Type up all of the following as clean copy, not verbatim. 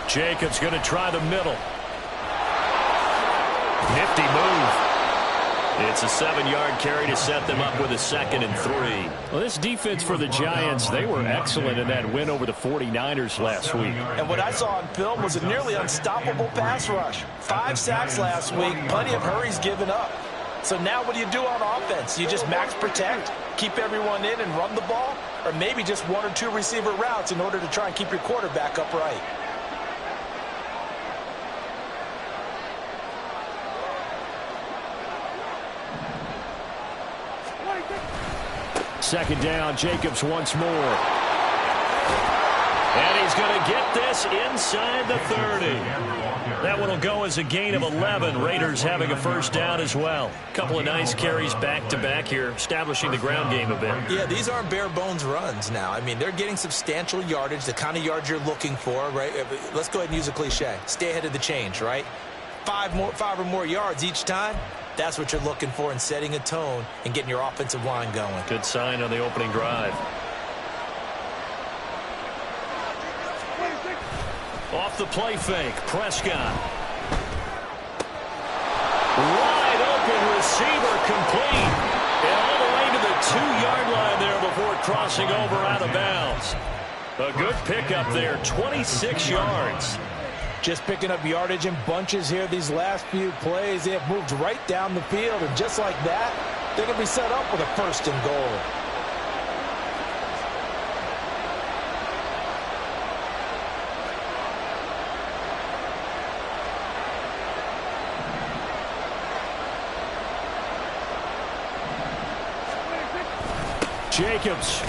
Jacobs going to try the middle. Nifty move. It's a 7-yard carry to set them up with a 2nd and 3. Well, this defense for the Giants, they were excellent in that win over the 49ers last week. And what I saw on film was a nearly unstoppable pass rush. 5 sacks last week, plenty of hurries given up. So now what do you do on offense? You just max protect, keep everyone in and run the ball, or maybe just 1 or 2 receiver routes in order to try and keep your quarterback upright. Second down, Jacobs once more. And he's going to get this inside the 30. That one will go as a gain of 11. Raiders having a first down as well. Couple of nice carries back-to-back here, establishing the ground game a bit. Yeah, these aren't bare-bones runs now. I mean, they're getting substantial yardage, the kind of yards you're looking for, right? Let's go ahead and use a cliche. Stay ahead of the change, right? 5 or more yards each time. That's what you're looking for in setting a tone and getting your offensive line going. Good sign on the opening drive. Off the play fake, Prescott. Wide open receiver complete. And all the way to the 2-yard line there before crossing over out of bounds. A good pickup there, 26 yards. Just picking up yardage in bunches here these last few plays. They have moved right down the field, and just like that, they're going to be set up with a 1st and goal. Jacobs.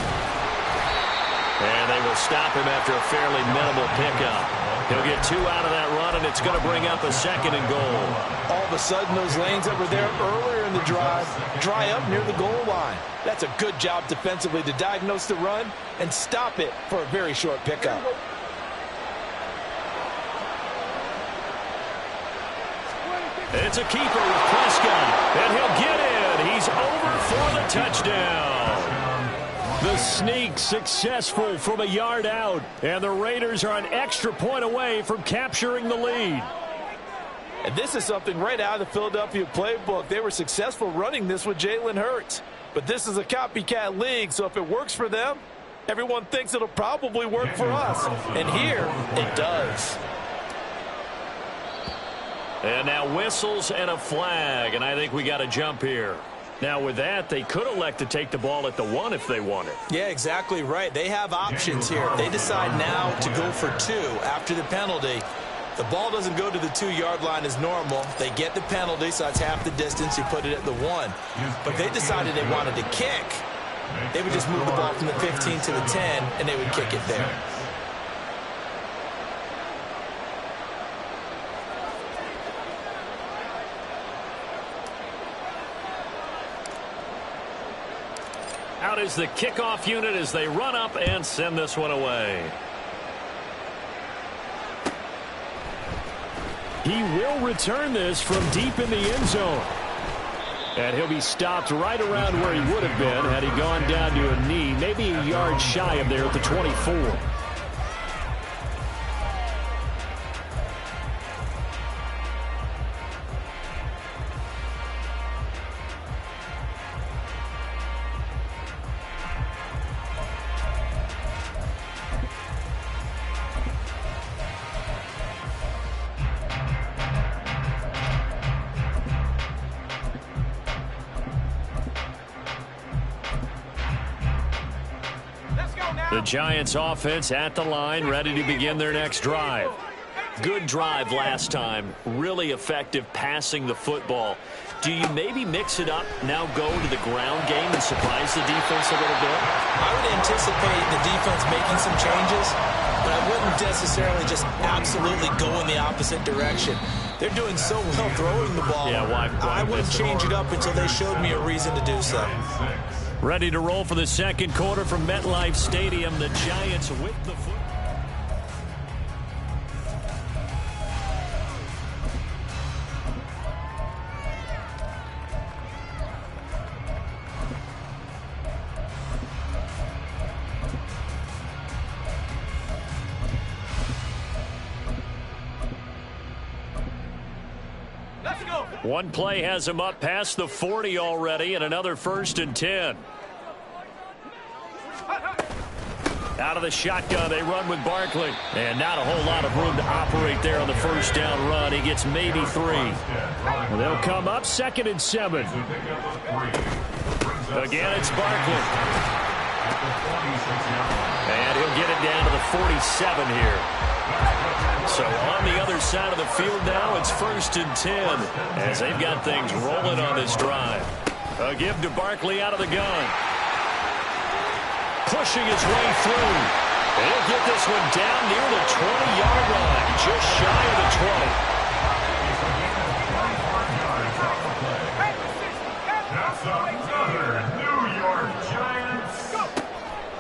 And they will stop him after a fairly minimal pickup. He'll get 2 out of that run, and it's going to bring up a 2nd and goal. All of a sudden, those lanes that were there earlier in the drive dry up near the goal line. That's a good job defensively to diagnose the run and stop it for a very short pickup. It's a keeper with Prescott, and he'll get in. He's over for the touchdown. The sneak successful from a yard out, and the Raiders are an extra point away from capturing the lead. And this is something right out of the Philadelphia playbook. They were successful running this with Jalen Hurts. But this is a copycat league, so if it works for them, everyone thinks it'll probably work for us. And here, it does. And now whistles and a flag, and I think we got a jump here. Now, with that, they could elect to take the ball at the 1 if they wanted. Yeah, exactly right. They have options here. They decide now to go for 2 after the penalty. The ball doesn't go to the 2-yard line as normal. They get the penalty, so that's half the distance. You put it at the 1. But they decided they wanted to kick. They would just move the ball from the 15 to the 10, and they would kick it there. Out is the kickoff unit as they run up and send this one away. He will return this from deep in the end zone. And he'll be stopped right around where he would have been had he gone down to a knee, maybe a yard shy of there at the 24. The Giants offense at the line, ready to begin their next drive. Good drive last time. Really effective passing the football. Do you maybe mix it up, now go to the ground game and surprise the defense a little bit? I would anticipate the defense making some changes, but I wouldn't necessarily just absolutely go in the opposite direction. They're doing so well throwing the ball. Yeah, why I wouldn't change it up until they showed me a reason to do so. Ready to roll for the second quarter from MetLife Stadium. The Giants with the football. One play has him up past the 40 already, and another 1st and 10. Out of the shotgun, they run with Barkley. And not a whole lot of room to operate there on the 1st down run. He gets maybe 3. Well, they'll come up 2nd and 7. Again, it's Barkley. And he'll get it down to the 47 here. So on the other side of the field now, it's 1st and 10 as they've got things rolling on this drive. A give to Barkley out of the gun. Pushing his way through. He'll get this one down near the 20-yard line, just shy of the 20. That's another New York Giants.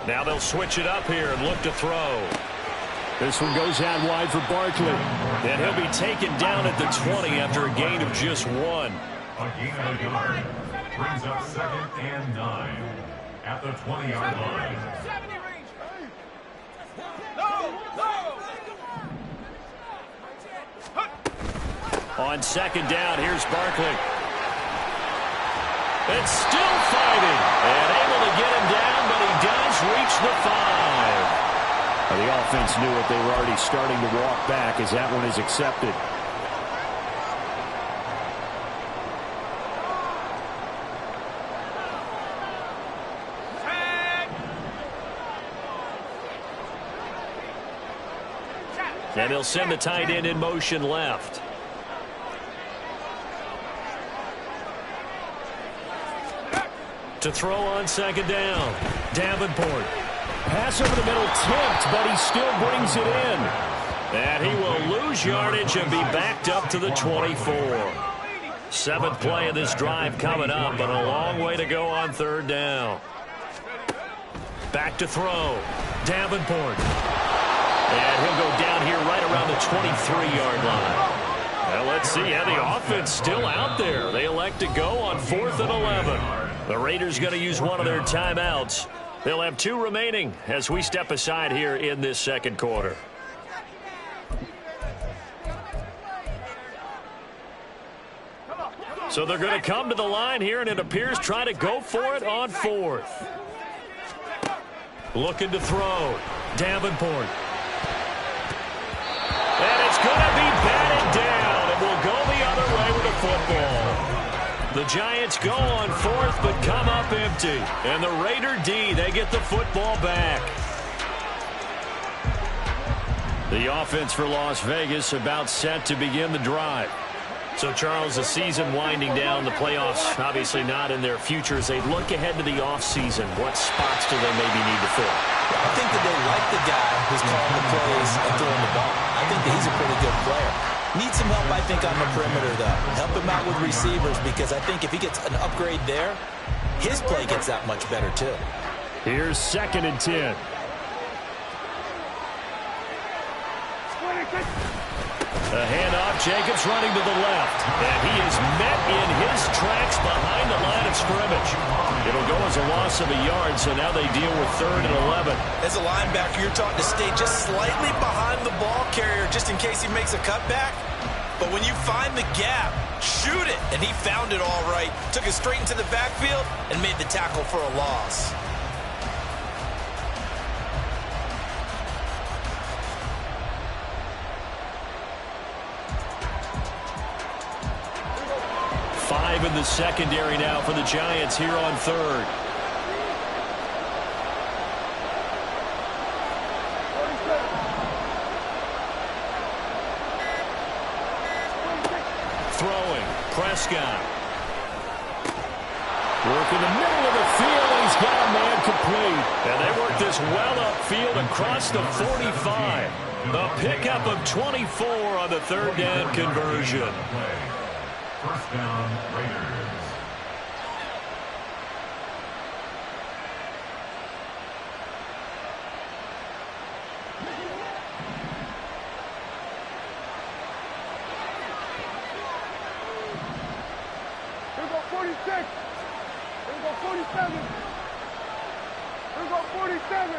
Now they'll switch it up here and look to throw. This one goes out wide for Barkley. And he'll be taken down at the 20 after a gain of just 1. A gain of a yard brings up 2nd and 9 at the 20-yard line. On 2nd down, here's Barkley. It's still fighting. And able to get him down, but he does reach the 5. Well, the offense knew it. They were already starting to walk back as that one is accepted. And they'll send the tight end in motion left. To throw on 2nd down. Davenport. Pass over the middle tipped, but he still brings it in. And he will lose yardage and be backed up to the 24. 7th play of this drive coming up, but a long way to go on 3rd down. Back to throw. Davenport. And he'll go down here right around the 23-yard line. Well, let's see. Yeah, the offense still out there. They elect to go on 4th and 11. The Raiders going to use one of their timeouts. They'll have 2 remaining as we step aside here in this 2nd quarter. So they're going to come to the line here, and it appears try to go for it on 4th. Looking to throw. Davenport. And it's going to be batted down. It will go the other way with the football. The Giants go on 4th, but come up empty. And the Raider D, they get the football back. The offense for Las Vegas about set to begin the drive. So, Charles, the season winding down, the playoffs obviously not in their future. As they look ahead to the offseason, what spots do they maybe need to fill? I think that they like the guy who's calling the plays and throwing the ball. I think that he's a pretty good player. Needs some help, I think, on the perimeter, though. Help him out with receivers, because I think if he gets an upgrade there, his play gets that much better, too. Here's 2nd and 10. A handoff, Jacobs running to the left. And he is met in his tracks behind the line of scrimmage. It'll go as a loss of a yard, so now they deal with 3rd and 11. As a linebacker, you're taught to stay just slightly behind the ball carrier just in case he makes a cutback. But when you find the gap, shoot it. And he found it all right. Took it straight into the backfield and made the tackle for a loss. In the secondary now for the Giants here on 3rd. Throwing, Prescott. Work in the middle of the field, and he's got a man complete. And they work this well upfield across the 45. A pickup of 24 on the 3rd down conversion. 1st down, Raiders. Here go 46. Here go 47. Here go 47.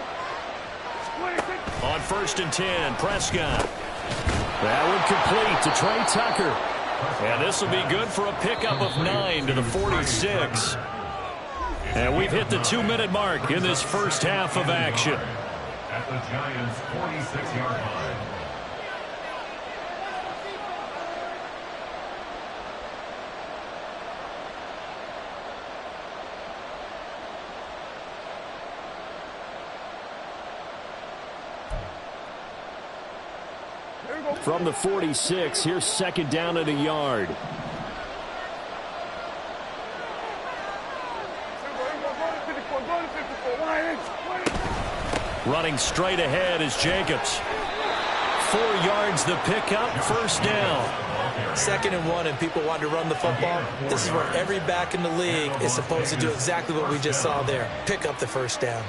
26. On 1st and 10, Prescott. That one complete to Trey Tucker. And this will be good for a pickup of 9 to the 46. And we've hit the 2-minute mark in this first half of action. At the Giants' 46-yard line. From the 46, here's second down at a yard. Running straight ahead is Jacobs. 4 yards the pickup, first down. 2nd and 1, and people want to run the football. This is where every back in the league is supposed to do exactly what we just saw there. Pick up the first down.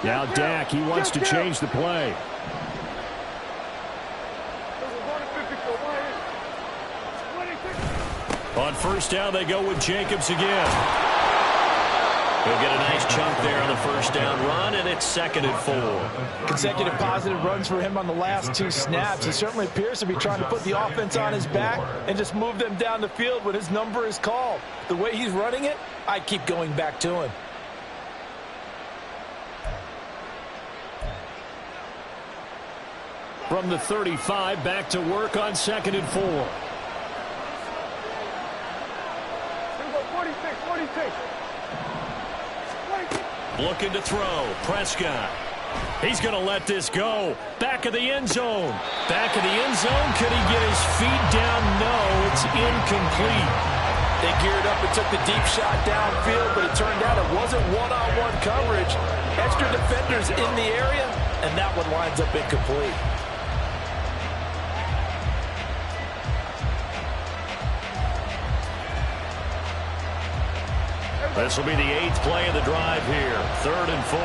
Now Dak, he wants to change the play. On first down, they go with Jacobs again. He'll get a nice chunk there on the first down run, and it's 2nd and 4. Consecutive positive runs for him on the last 2 snaps. He certainly appears to be trying to put the offense on his back and just move them down the field when his number is called. The way he's running it, I keep going back to him. From the 35, back to work on 2nd and 4. Looking to throw. Prescott. He's going to let this go. Back of the end zone. Back of the end zone. Could he get his feet down? No, it's incomplete. They geared up and took the deep shot downfield, but it turned out it wasn't one-on-one coverage. Extra defenders in the area, and that one winds up incomplete. This will be the 8th play of the drive here. 3rd and 4.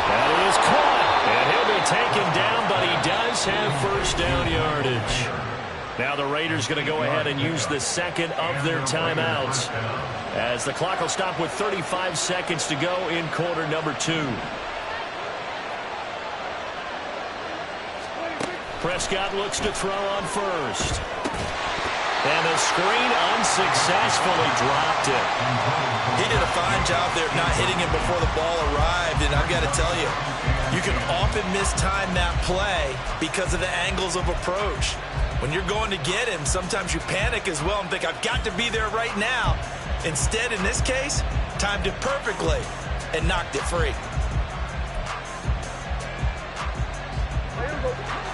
That is caught. And he'll be taken down, but he does have first down yardage. Now the Raiders going to go ahead and use the 2nd of their timeouts, as the clock will stop with 35 seconds to go in quarter number 2. Prescott looks to throw on first. And the screen unsuccessfully dropped it. He did a fine job there of not hitting him before the ball arrived, and I've got to tell you, you can often mistime that play because of the angles of approach. When you're going to get him, sometimes you panic as well and think, I've got to be there right now. Instead, in this case, timed it perfectly and knocked it free.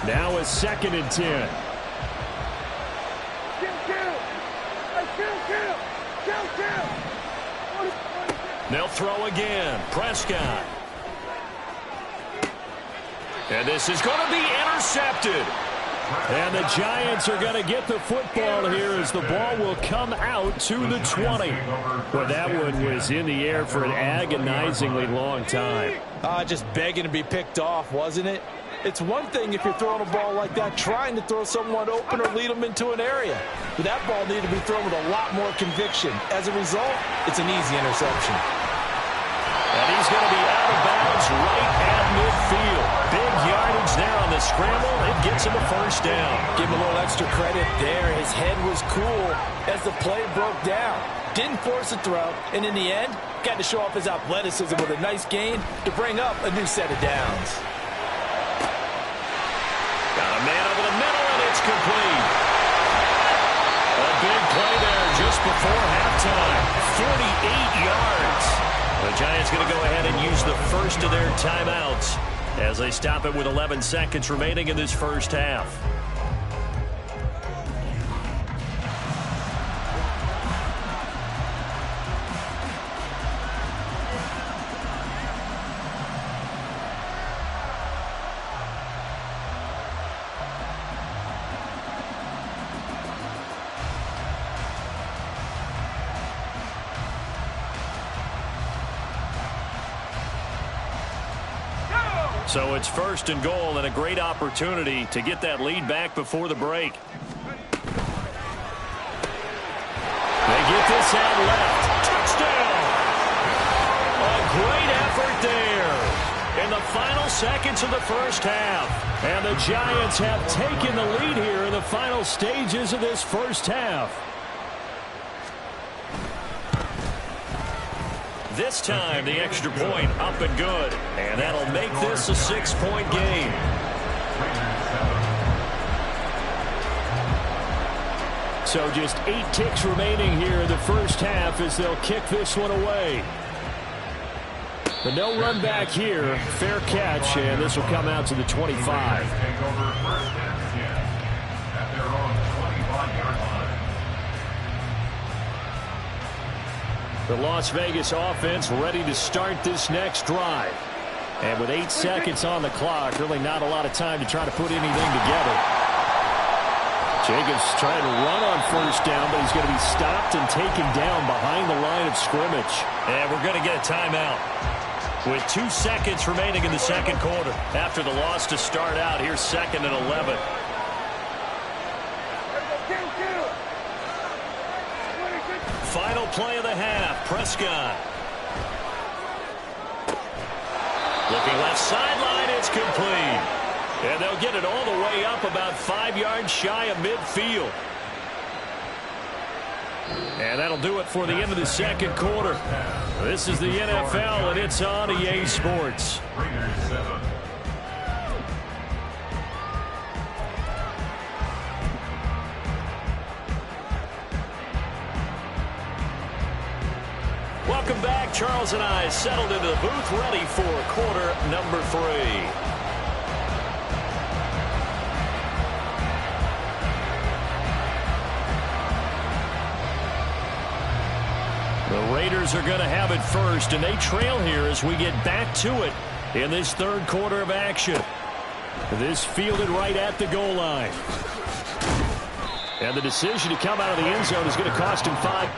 Now a 2nd and 10. They'll throw again. Prescott. And this is going to be intercepted. And the Giants are going to get the football here as the ball will come out to the 20. But that one was in the air for an agonizingly long time. Just begging to be picked off, wasn't it? It's one thing if you're throwing a ball like that, trying to throw someone open or lead them into an area. But that ball needed to be thrown with a lot more conviction. As a result, it's an easy interception. And he's going to be out of bounds right at midfield. Big yardage there on the scramble. It gets him a first down. Give him a little extra credit there. His head was cool as the play broke down. Didn't force a throw, and in the end, got to show off his athleticism with a nice gain to bring up a new set of downs. Got a man over the middle, and it's complete. A big play there just before halftime. 48 yards. The Giants going to go ahead and use the first of their timeouts as they stop it with 11 seconds remaining in this first half. So it's first and goal and a great opportunity to get that lead back before the break. They get this out left. Touchdown! A great effort there in the final seconds of the first half. And the Giants have taken the lead here in the final stages of this first half. This time, the extra point up and good. And that'll make this a 6-point game. So just 8 ticks remaining here in the first half as they'll kick this one away. But no run back here. Fair catch, and this will come out to the 25. The Las Vegas offense ready to start this next drive. And with 8 seconds on the clock, really not a lot of time to try to put anything together. Jacobs trying to run on first down, but he's going to be stopped and taken down behind the line of scrimmage. And we're going to get a timeout. With 2 seconds remaining in the second quarter. After the loss to start out, here's 2nd and 11. Final play of the half. Prescott. Looking left sideline. It's complete. And they'll get it all the way up about 5 yards shy of midfield. And that'll do it for the end of the second quarter. This is the NFL, and it's on EA Sports. Welcome back. Charles and I settled into the booth, ready for quarter number 3. The Raiders are going to have it first, and they trail here as we get back to it in this third quarter of action. This fielded right at the goal line. And the decision to come out of the end zone is going to cost him 5.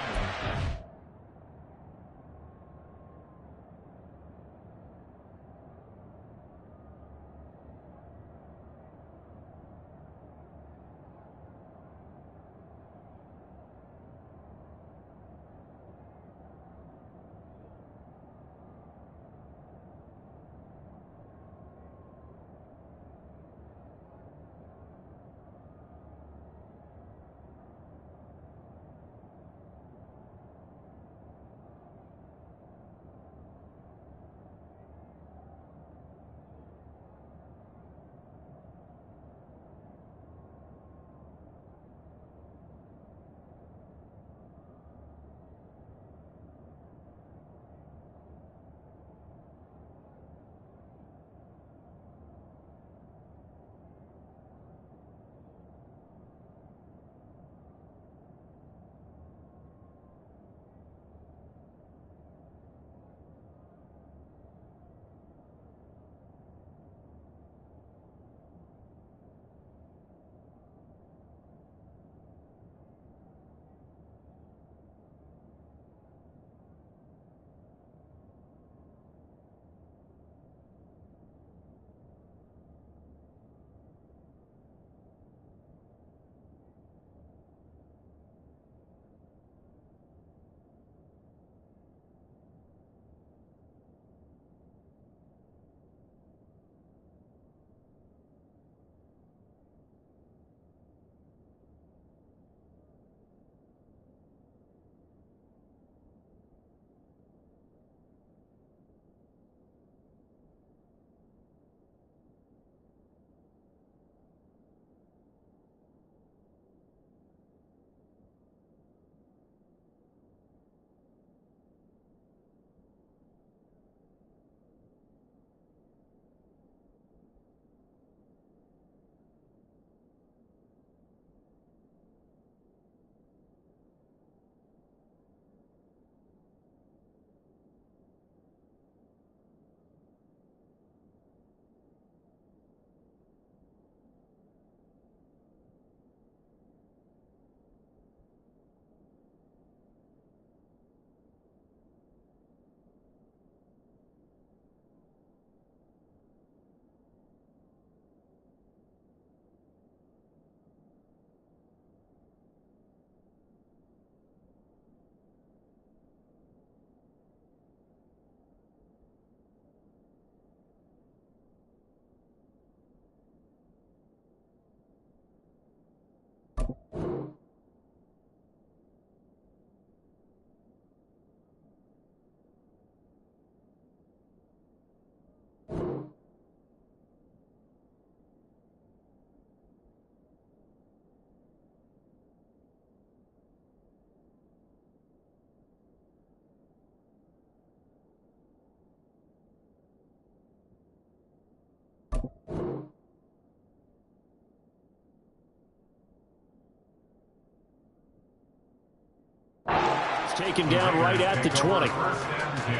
It's taken down right at the 20. First and 10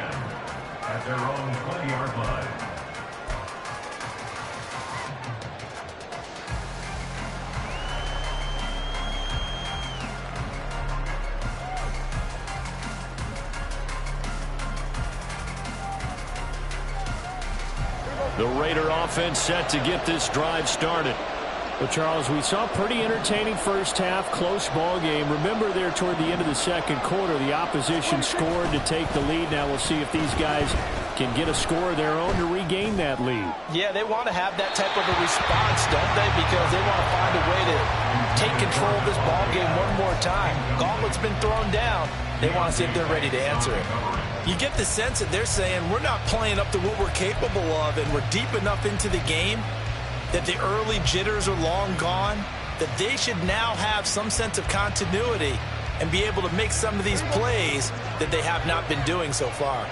at their own 20-yard line. The Raider offense set to get this drive started. Well, Charles, we saw a pretty entertaining first half, close ball game. Remember there toward the end of the second quarter, the opposition scored to take the lead. Now we'll see if these guys can get a score of their own to regain that lead. Yeah, they want to have that type of a response, don't they? Because they want to find a way to take control of this ball game one more time. Gauntlet's been thrown down. They want to see if they're ready to answer it. You get the sense that they're saying we're not playing up to what we're capable of, and we're deep enough into the game that the early jitters are long gone, that they should now have some sense of continuity and be able to make some of these plays that they have not been doing so far.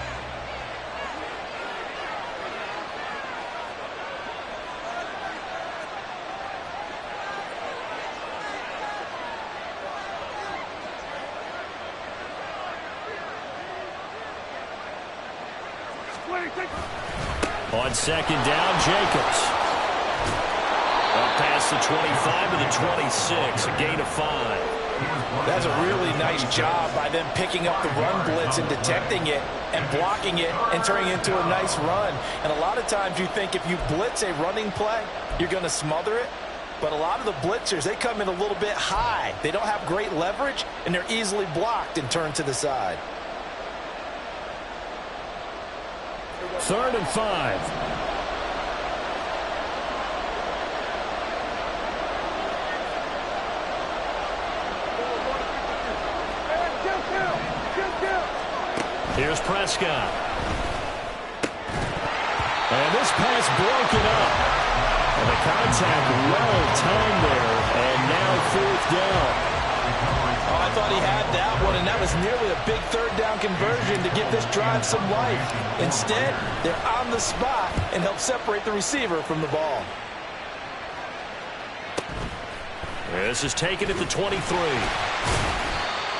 On second down, Jacobs. Up past the 25 to the 26, a gain of 5. That's a really nice job by them picking up the run blitz and detecting it and blocking it and turning it into a nice run. And a lot of times you think if you blitz a running play, you're going to smother it. But a lot of the blitzers, they come in a little bit high. They don't have great leverage, and they're easily blocked and turned to the side. 3rd and 5. Here's Prescott. And this pass broken up. And the contact well timed there. And now 4th down. Oh, I thought he had that one, and that was nearly a big 3rd down conversion to give this drive some life. Instead, they're on the spot and help separate the receiver from the ball. This is taken at the 23.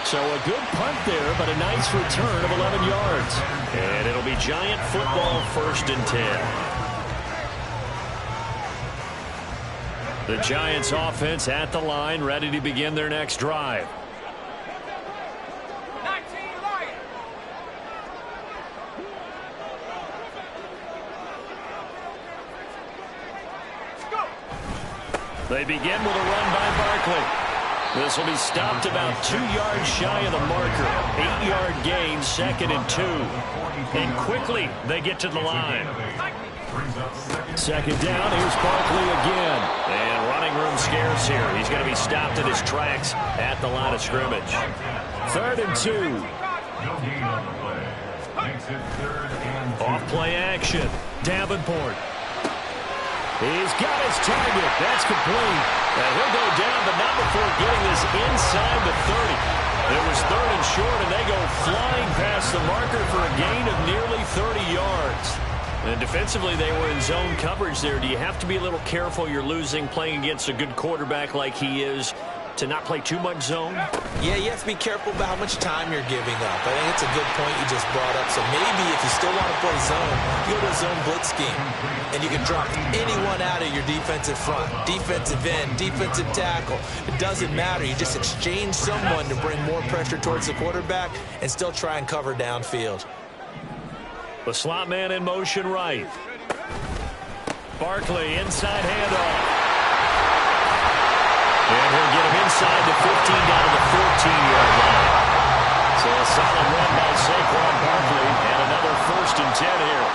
So a good punt there, but a nice return of 11 yards. And it'll be Giant football, 1st and 10. The Giants offense at the line, ready to begin their next drive. They begin with a run by Barkley. This will be stopped about 2 yards shy of the marker. 8-yard gain, 2nd and 2. And quickly they get to the line. 2nd down, here's Barkley again. And running room scarce here. He's going to be stopped in his tracks at the line of scrimmage. 3rd and 2. No gain on the play. Makes it 3rd and 2. Off play action. Davenport. He's got his target. That's complete. And he'll go down, but not before getting this inside the 30. It was 3rd and short, and they go flying past the marker for a gain of nearly 30 yards. And defensively, they were in zone coverage there. Do you have to be a little careful? You're losing, playing against a good quarterback like he is, to not play too much zone? Yeah, you have to be careful about how much time you're giving up. I think it's a good point you just brought up. So maybe if you still want to play zone, you go to a zone blitz scheme, and you can drop anyone out of your defensive front, defensive end, defensive tackle. It doesn't matter. You just exchange someone to bring more pressure towards the quarterback and still try and cover downfield. The slot man in motion right. Barkley, inside handoff. And he'll get him inside the 15 down to the 14-yard line. So a solid run by Saquon Barkley and another 1st and 10 here.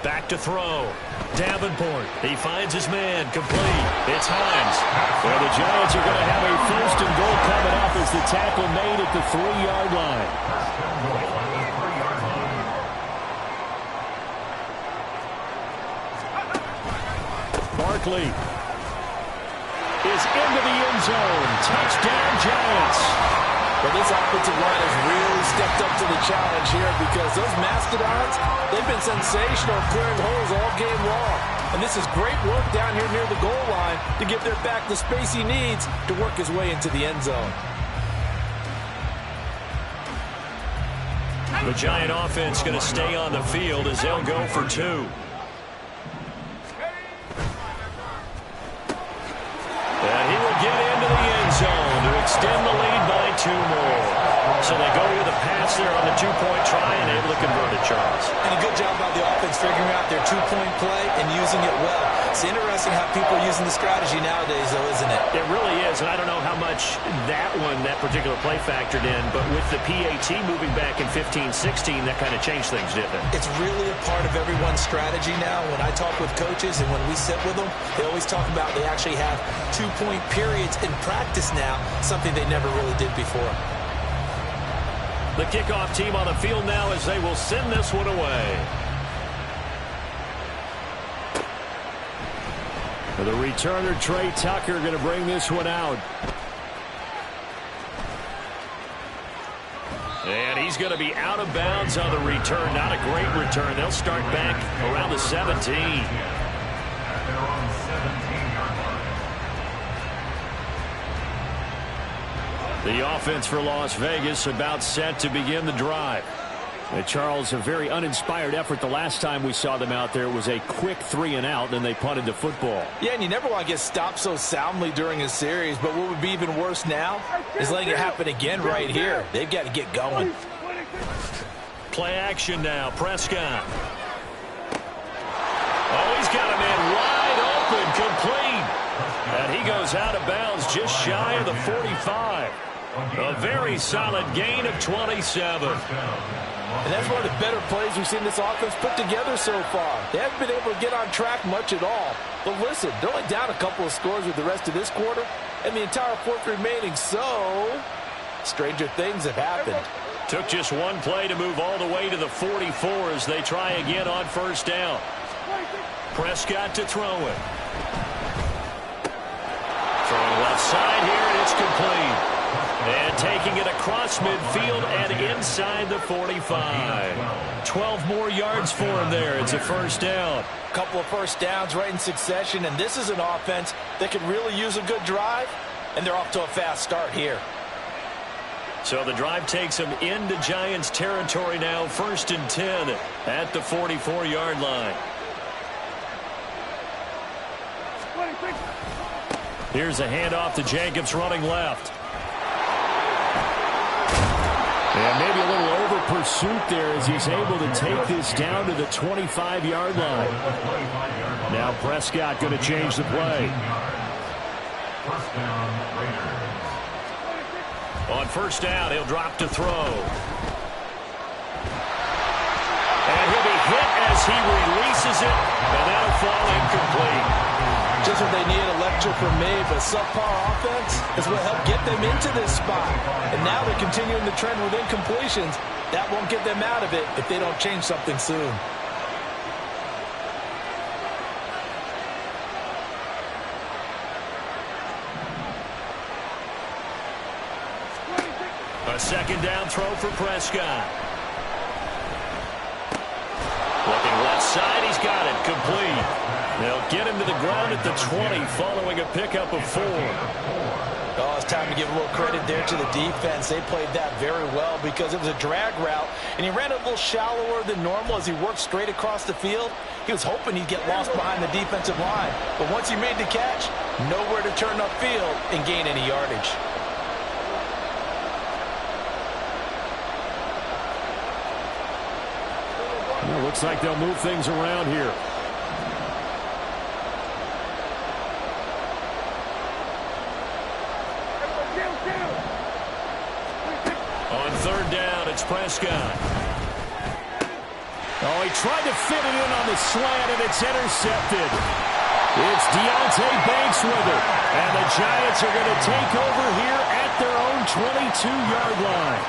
Back to throw. Davenport. He finds his man. Complete. It's Hines. Well, the Giants are going to have a 1st and goal coming up as the tackle made at the 3-yard line. Barkley. is into the end zone. Touchdown, Giants. But this offensive line has really stepped up to the challenge here because those Mastodons, they've been sensational clearing holes all game long. And this is great work down here near the goal line to give their back the space he needs to work his way into the end zone. The Giant offense going to stay on the field as they'll go for two. And he will get into the end zone to extend the lead by 2 more. So they go with a pass there on the 2-point try and able to convert it, Charles. And a good job by the offense figuring out their 2-point play and using it well. It's interesting how people are using the strategy nowadays, though, isn't it? It really is, and I don't know how much that particular play factored in, but with the PAT moving back in 15-16, that kind of changed things, didn't it? It's really a part of everyone's strategy now. When I talk with coaches and when we sit with them, they always talk about they actually have 2-point periods in practice now, something they never really did before. The kickoff team on the field now as they will send this one away. The returner, Trey Tucker, going to bring this one out. And he's going to be out of bounds on the return. Not a great return. They'll start back around the 17. The offense for Las Vegas about set to begin the drive. And Charles, a very uninspired effort the last time we saw them out there. It was a quick 3-and-out, then they punted the football. Yeah, and you never want to get stopped so soundly during a series, but what would be even worse now is letting it happen again right here. They've got to get going. Play action now. Prescott. Oh, he's got a man wide open, complete. And he goes out of bounds just shy of the 45. A very solid gain of 27. And that's one of the better plays we've seen this offense put together so far. They haven't been able to get on track much at all. But listen, they're only down a couple of scores with the rest of this quarter and the entire fourth remaining. So, stranger things have happened. Took just one play to move all the way to the 44 as they try again on first down. Prescott to throw it. Throwing left side here, and it's complete. And taking it across midfield and inside the 45. 12 more yards for him there. It's a first down. A couple of first downs right in succession, and this is an offense that can really use a good drive, and they're off to a fast start here. So the drive takes them into Giants territory now. 1st and 10 at the 44-yard line. Here's a handoff to Jacobs running left. And maybe a little over pursuit there as he's able to take this down to the 25-yard line. Now Prescott going to change the play. On first down, he'll drop to throw. And he'll be hit as he releases it, and that'll fall incomplete. Just what they need, a lecture from me, but subpar offense is what helped get them into this spot. And now they're continuing the trend with incompletions. That won't get them out of it if they don't change something soon. A second down throw for Prescott. Looking left side, he's got it, complete. They'll get him to the ground at the 20 following a pickup of 4. Oh, it's time to give a little credit there to the defense. They played that very well because it was a drag route, and he ran a little shallower than normal as he worked straight across the field. He was hoping he'd get lost behind the defensive line, but once he made the catch, nowhere to turn upfield and gain any yardage. Well, looks like they'll move things around here. On third down, it's Prescott. Oh, he tried to fit it in on the slant, and it's intercepted. It's Deontay Banks with it. And the Giants are going to take over here at their own 22-yard line.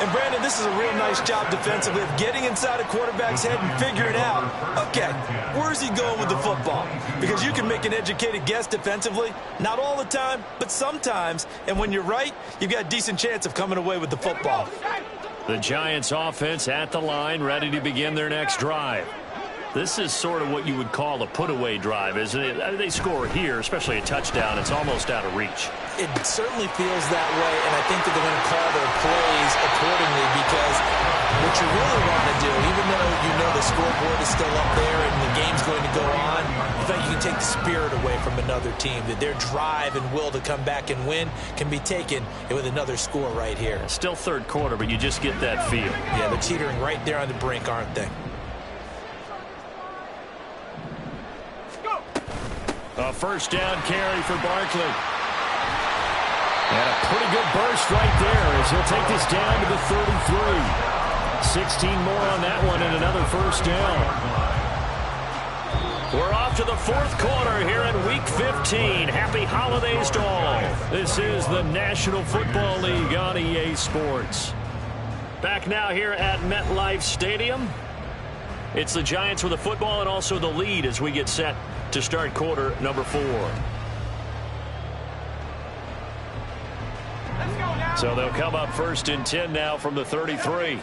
And, Brandon, this is a real nice job defensively of getting inside a quarterback's head and figuring out, okay, where's he going with the football? Because you can make an educated guess defensively, not all the time, but sometimes. And when you're right, you've got a decent chance of coming away with the football. The Giants offense at the line, ready to begin their next drive. This is sort of what you would call a put-away drive, isn't it? They score here, especially a touchdown. It's almost out of reach. It certainly feels that way, and I think that they're going to call their plays accordingly because what you really want to do, even though you know the scoreboard is still up there and the game's going to go on, in fact, you can take the spirit away from another team, that their drive and will to come back and win can be taken with another score right here. Still third quarter, but you just get that feel. Yeah, they're teetering right there on the brink, aren't they? A first down carry for Barkley. And a pretty good burst right there as he'll take this down to the 33. 16 more on that one and another first down. We're off to the fourth quarter here in Week 15. Happy holidays to all. This is the National Football League on EA Sports. Back now here at MetLife Stadium. It's the Giants with the football and also the lead as we get set to start quarter number 4. So they'll come up first and 10 now from the 33.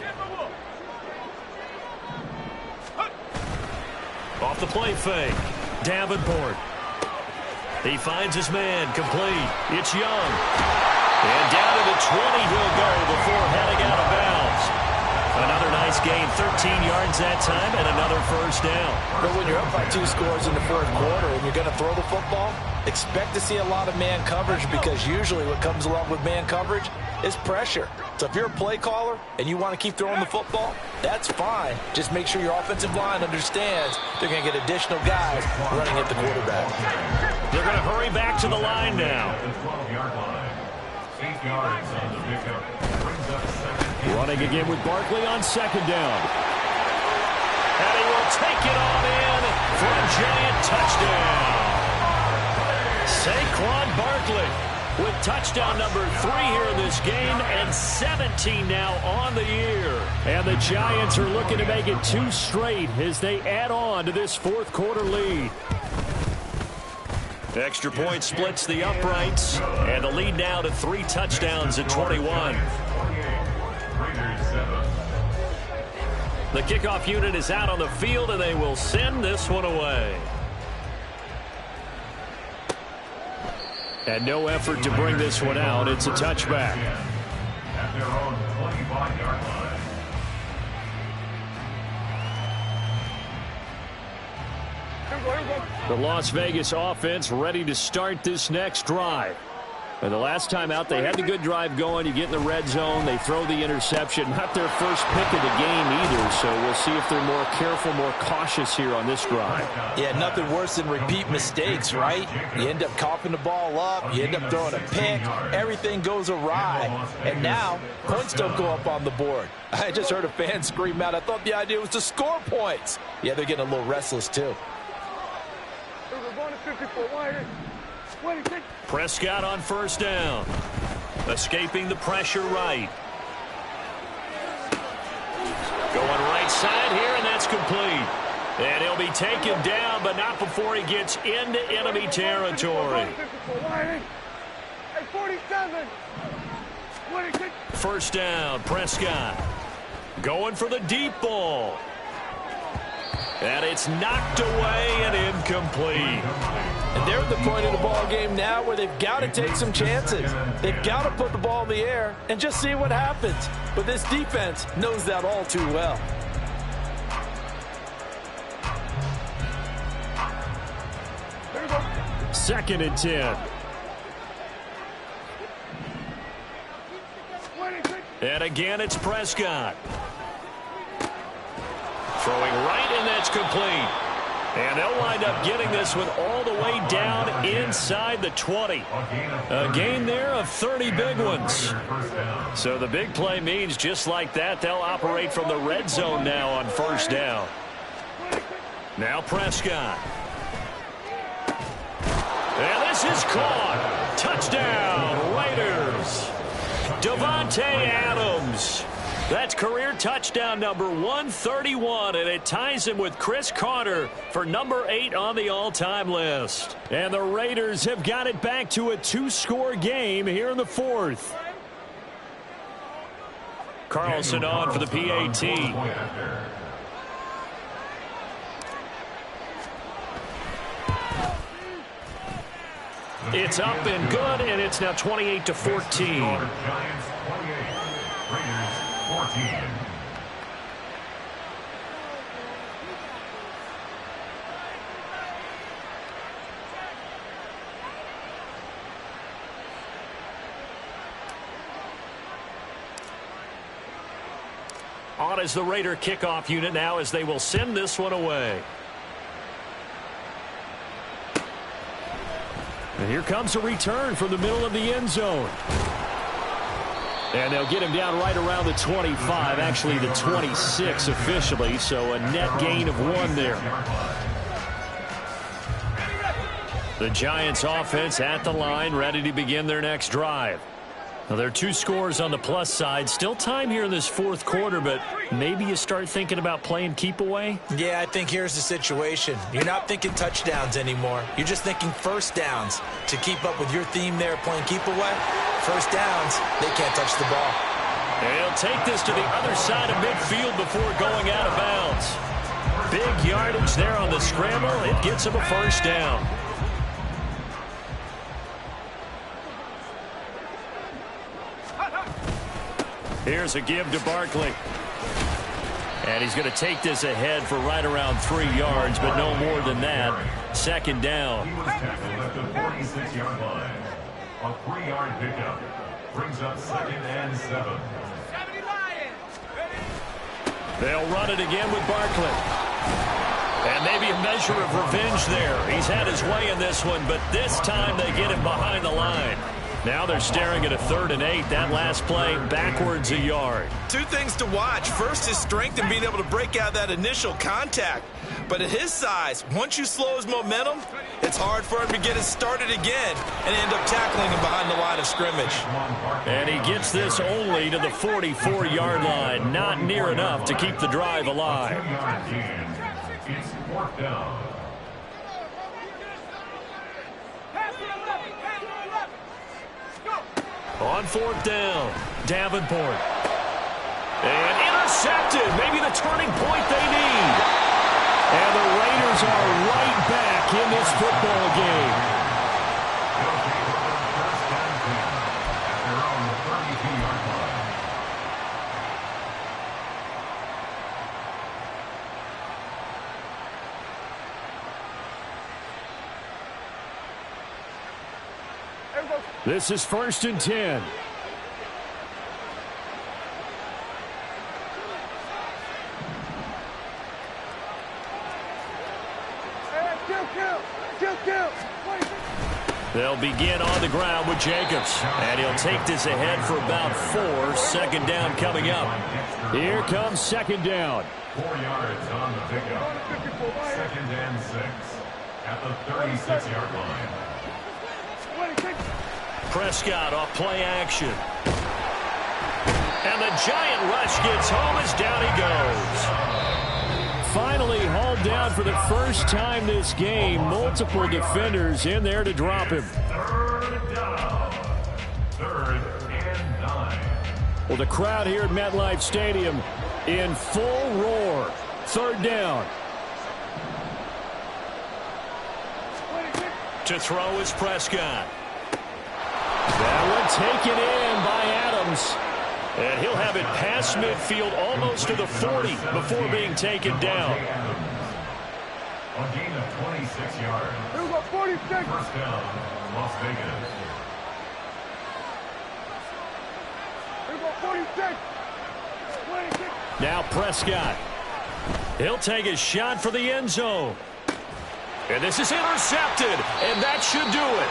Off the play fake. Davenport. He finds his man complete. It's Young. And down to the 20 he'll go before heading out of bounds. Another nice gain, 13 yards that time, and another first down. But when you're up by 2 scores in the fourth quarter and you're going to throw the football, expect to see a lot of man coverage because usually what comes along with man coverage is pressure. So if you're a play caller and you want to keep throwing the football, that's fine. Just make sure your offensive line understands they're going to get additional guys running at the quarterback. They're going to hurry back to the line now. 12-yard line. 8 yards on the pickup. Brings up second. Running again with Barkley on second down. And he will take it on in for a Giant touchdown. Saquon Barkley with touchdown number 3 here in this game and 17 now on the year. And the Giants are looking to make it 2 straight as they add on to this fourth quarter lead. Extra point splits the uprights, and the lead now to 3 touchdowns at 21. The kickoff unit is out on the field, and they will send this one away. And no effort to bring this one out. It's a touchback. At their own 25-yard line. The Las Vegas offense ready to start this next drive. And the last time out, they had the good drive going. You get in the red zone, they throw the interception. Not their first pick of the game either, so we'll see if they're more careful, more cautious here on this drive. Yeah, nothing worse than repeat mistakes, right? You end up coughing the ball up, you end up throwing a pick, everything goes awry. And now, points don't go up on the board. I just heard a fan scream out, I thought the idea was to score points. Yeah, they're getting a little restless too. Prescott on first down. Escaping the pressure right. Going right side here, and that's complete. And he'll be taken down, but not before he gets into enemy territory. First down, Prescott. Going for the deep ball. And it's knocked away and incomplete. And they're at the point of the ball game now where they've got to take some chances. They've got to put the ball in the air and just see what happens. But this defense knows that all too well. Second and 10. And again, it's Prescott. Throwing right, and that's complete. And they'll wind up getting this one all the way down inside the 20. A gain there of 30 big ones. So the big play means just like that, they'll operate from the red zone now on first down. Now Prescott. And this is caught. Touchdown, Raiders. Davante Adams That's career touchdown number 131, and it ties him with Chris Carter for number 8 on the all-time list. And the Raiders have got it back to a 2-score game here in the 4th. Carlson on for the PAT. It's up and good, and it's now 28-14. Giants 28, Raiders 14. On is the Raider kickoff unit now as they will send this one away. And here comes a return from the middle of the end zone. And they'll get him down right around the 25, actually the 26 officially, so a net gain of 1 there. The Giants offense at the line, ready to begin their next drive. Now, there are 2 scores on the plus side. Still time here in this 4th quarter, but maybe you start thinking about playing keep away? Yeah, I think here's the situation. You're not thinking touchdowns anymore. You're just thinking first downs. To keep up with your theme there, playing keep away, first downs, they can't touch the ball. They'll take this to the other side of midfield before going out of bounds. Big yardage there on the scramble. It gets him a first down. Here's a give to Barkley. And he's going to take this ahead for right around 3 yards, but no more than that. Second down. He was tackled at the 46-yard line. A 3-yard pickup brings up 2nd and 7. They'll run it again with Barkley. And maybe a measure of revenge there. He's had his way in this one, but this time they get him behind the line. Now they're staring at a 3rd and 8. That last play backwards a yard. 2 things to watch. First, his strength in being able to break out that initial contact. But at his size, once you slow his momentum, it's hard for him to get it started again and end up tackling him behind the line of scrimmage. And he gets this only to the 44-yard line. Not near enough to keep the drive alive. It's 4th down. On 4th down, Davenport. And intercepted. Maybe the turning point they need. And the Raiders are right back in this football game. This is 1st and 10. They'll begin on the ground with Jacobs. And he'll take this ahead for about 4. 2nd down coming up. Here comes 2nd down. 4 yards on the pickup. 2nd and 6 at the 36-yard line. Prescott off play action. And the giant rush gets home as down he goes. Finally hauled down for the first time this game. Multiple defenders in there to drop him. 3rd down. 3rd and 9. Well, the crowd here at MetLife Stadium in full roar. 3rd down. To throw is Prescott. That one taken in by Adams. And he'll have it past midfield almost to the 40 before being taken down. A gain of 26 yards. Here we go, 46. 1st down, Las Vegas. Here we go, 46. 26. Now Prescott. He'll take a shot for the end zone. And this is intercepted, and that should do it.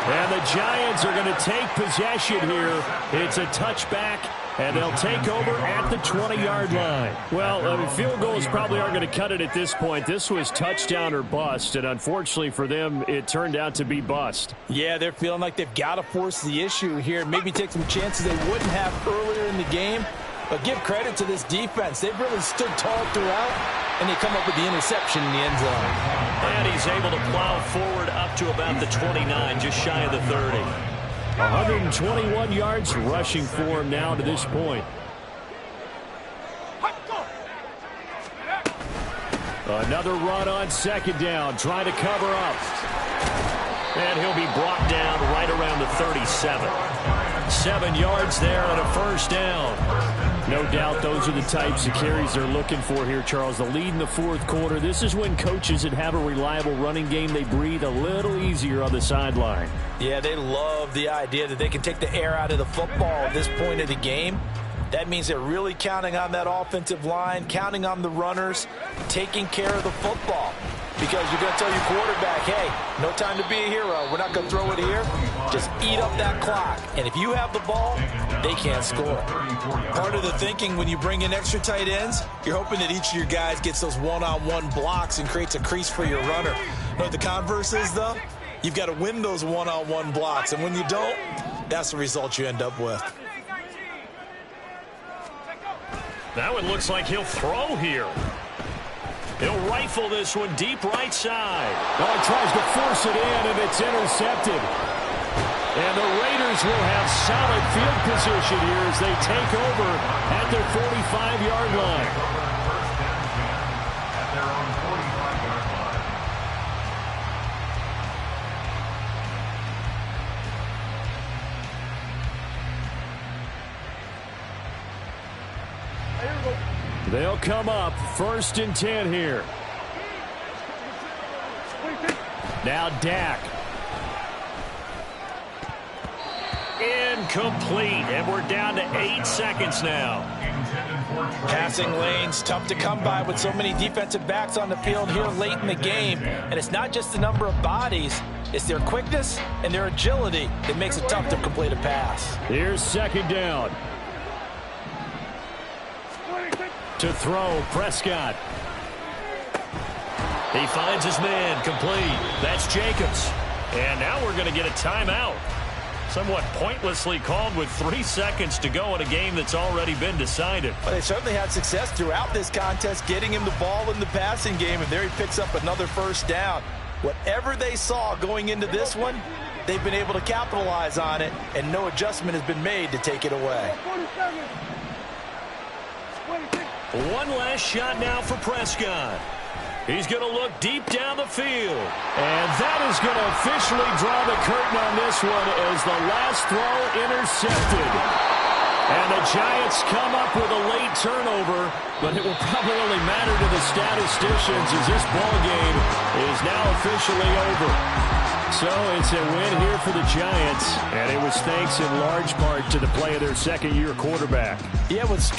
And the Giants are going to take possession here. It's a touchback, and they'll take over at the 20-yard line. Well, field goals probably aren't going to cut it at this point. This was touchdown or bust, and unfortunately for them, it turned out to be bust. Yeah, they're feeling like they've got to force the issue here. Maybe take some chances they wouldn't have earlier in the game. But give credit to this defense. They've really stood tall throughout, and they come up with the interception in the end zone. And he's able to plow forward up to about the 29, just shy of the 30. 121 yards rushing for him now to this point. Another run on second down, trying to cover up. And he'll be brought down right around the 37. 7 yards there on a first down. No doubt those are the types of carries they're looking for here, Charles. The lead in the fourth quarter. This is when coaches that have a reliable running game, they breathe a little easier on the sideline. Yeah, they love the idea that they can take the air out of the football at this point of the game. That means they're really counting on that offensive line, counting on the runners, taking care of the football. Because you're going to tell your quarterback, hey, no time to be a hero. We're not going to throw it here. Just eat up that clock. And if you have the ball, they can't score. Part of the thinking when you bring in extra tight ends, you're hoping that each of your guys gets those one-on-one blocks and creates a crease for your runner. You know what the converse is, though? You've got to win those one-on-one blocks. And when you don't, that's the result you end up with. Now it looks like he'll throw here. He'll rifle this one deep right side. Oh, he tries to force it in, and it's intercepted. And the Raiders will have solid field position here as they take over at their 45-yard line. At their own 45-yard line. They'll come up 1st and 10 here. Now Dak. Incomplete, and we're down to 8 seconds now. Passing lanes, tough to come by with so many defensive backs on the field here late in the game. And it's not just the number of bodies, it's their quickness and their agility that makes it tough to complete a pass. Here's 2nd down. To throw, Prescott. He finds his man, complete. That's Jacobs. And now we're going to get a timeout. Somewhat pointlessly called with 3 seconds to go in a game that's already been decided. Well, they certainly had success throughout this contest, getting him the ball in the passing game, and there he picks up another first down. Whatever they saw going into this one, they've been able to capitalize on it, and no adjustment has been made to take it away. One last shot now for Prescott. He's going to look deep down the field. And that is going to officially draw the curtain on this one as the last throw intercepted. And the Giants come up with a late turnover, but it will probably only matter to the statisticians as this ball game is now officially over. So it's a win here for the Giants, and it was thanks in large part to the play of their second-year quarterback. Yeah, what's